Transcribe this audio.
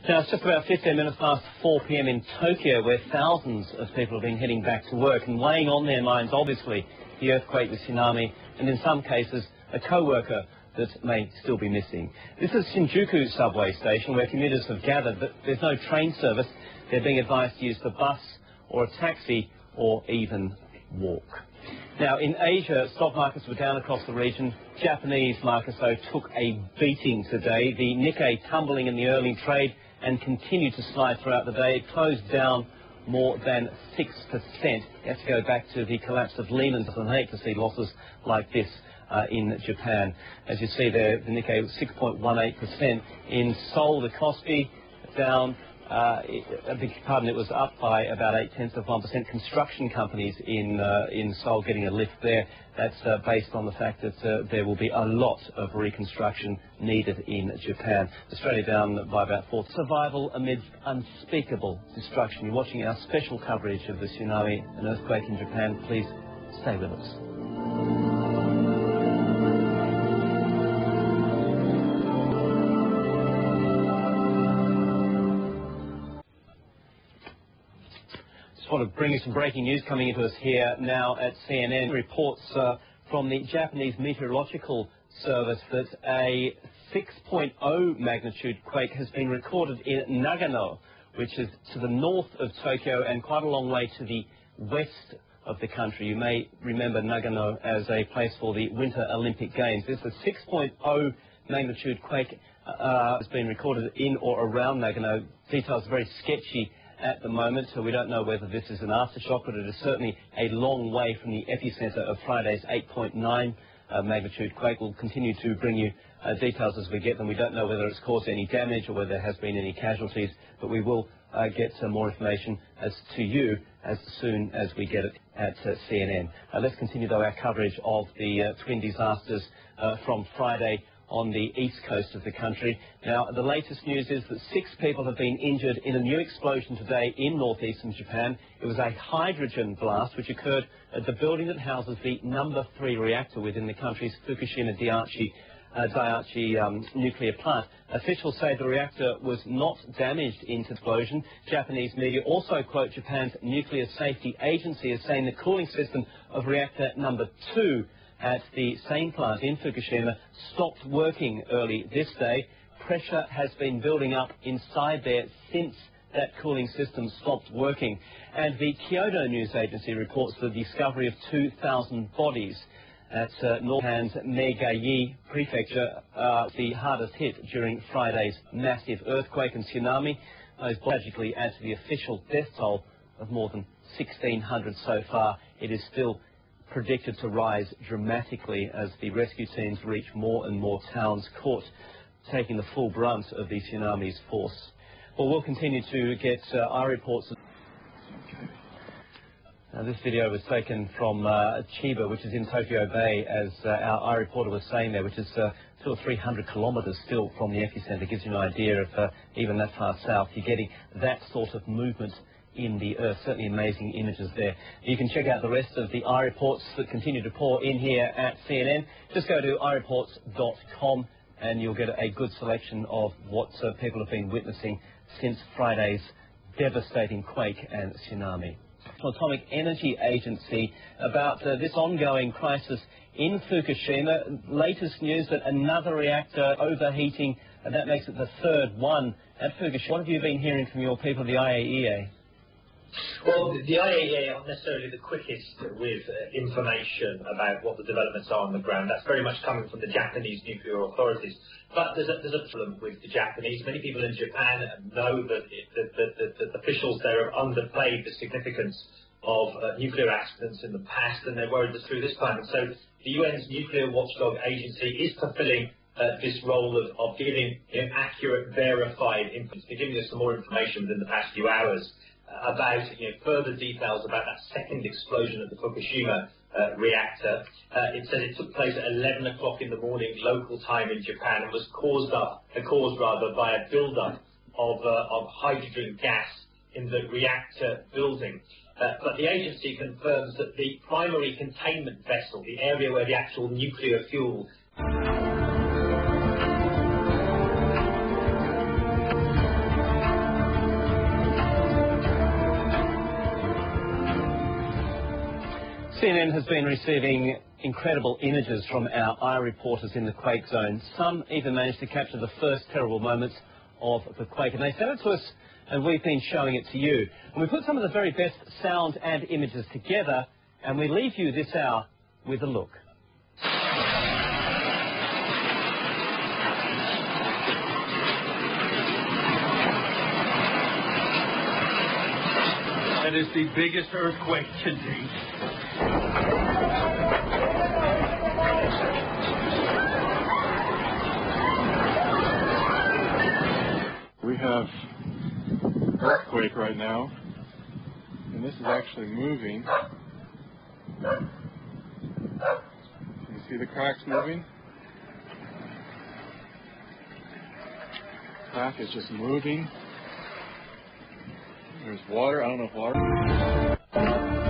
Now, it's just about 15 minutes past 4 p.m. in Tokyo, where thousands of people have been heading back to work, and weighing on their minds, obviously, the earthquake, the tsunami, and in some cases, a co-worker that may still be missing. This is Shinjuku subway station, where commuters have gathered, but there's no train service. They're being advised to use the bus or a taxi or even walk. Now, in Asia, stock markets were down across the region. Japanese markets, though, took a beating today. The Nikkei tumbling in the early trade and continued to slide throughout the day. It closed down more than 6%. You have to go back to the collapse of Lehman Brothers. I hate to see losses like this in Japan. As you see there, the Nikkei was 6.18%. In Seoul, the Kospi down. It was up by about 0.8%. Construction companies in Seoul getting a lift there. That's based on the fact that there will be a lot of reconstruction needed in Japan. Australia down by about 4%. Survival amidst unspeakable destruction. You're watching our special coverage of the tsunami and earthquake in Japan. Please stay with us. I want to bring you some breaking news coming into us here now at CNN. Reports from the Japanese Meteorological Service that a 6.0 magnitude quake has been recorded in Nagano, which is to the north of Tokyo and quite a long way to the west of the country. You may remember Nagano as a place for the Winter Olympic Games. This is a 6.0 magnitude quake has been recorded in or around Nagano. Details are very sketchy at the moment, so we don't know whether this is an aftershock, but it is certainly a long way from the epicenter of Friday's 8.9 magnitude quake. We'll continue to bring you details as we get them. We don't know whether it's caused any damage or whether there has been any casualties, but we will get some more information as to you as soon as we get it at CNN. Let's continue, though, our coverage of the twin disasters from Friday on the east coast of the country. Now, the latest news is that 6 people have been injured in a new explosion today in northeastern Japan. It was a hydrogen blast which occurred at the building that houses the number 3 reactor within the country's Fukushima Daiichi nuclear plant. Officials say the reactor was not damaged in the explosion. Japanese media also quote Japan's Nuclear Safety Agency as saying the cooling system of reactor number 2 at the same plant in Fukushima stopped working early this day. Pressure has been building up inside there since that cooling system stopped working. And the Kyodo News Agency reports the discovery of 2,000 bodies at North Japan's Megayi Prefecture, the hardest hit during Friday's massive earthquake and tsunami. Those tragically add to the official death toll of more than 1,600 so far. It is still predicted to rise dramatically as the rescue teams reach more and more towns caught taking the full brunt of the tsunami's force. Well, we'll continue to get our reports. Now, this video was taken from Chiba, which is in Tokyo Bay, as our reporter was saying there, which is 200 or 300 kilometres still from the epicenter. Gives you an idea of even that far south. You're getting that sort of movement in the earth. Certainly amazing images there. You can check out the rest of the iReports that continue to pour in here at CNN. Just go to iReports.com and you'll get a good selection of what people have been witnessing since Friday's devastating quake and tsunami. Atomic Energy Agency about this ongoing crisis in Fukushima. Latest news that another reactor overheating, and that makes it the 3rd one at Fukushima. What have you been hearing from your people at the IAEA? Well, the IAEA aren't necessarily the quickest with information about what the developments are on the ground. That's very much coming from the Japanese nuclear authorities. But there's a problem with the Japanese. Many people in Japan know that the officials there have underplayed the significance of nuclear accidents in the past, and they're worried that through this time. And so the UN's nuclear watchdog agency is fulfilling this role of giving accurate, verified information. They're giving us some more information within the past few hours about further details about that second explosion at the Fukushima reactor. It says it took place at 11 o'clock in the morning local time in Japan and was caused by a build-up of hydrogen gas in the reactor building. But the agency confirms that the primary containment vessel, the area where the actual nuclear fuel CNN has been receiving incredible images from our eye reporters in the quake zone. Some even managed to capture the first terrible moments of the quake, and they sent it to us, and we've been showing it to you. And we put some of the very best sound and images together, and we leave you this hour with a look. That is the biggest earthquake to date. We have earthquake right now, and this is actually moving. Can you see the cracks moving? Crack is just moving. There's water. I don't know if water.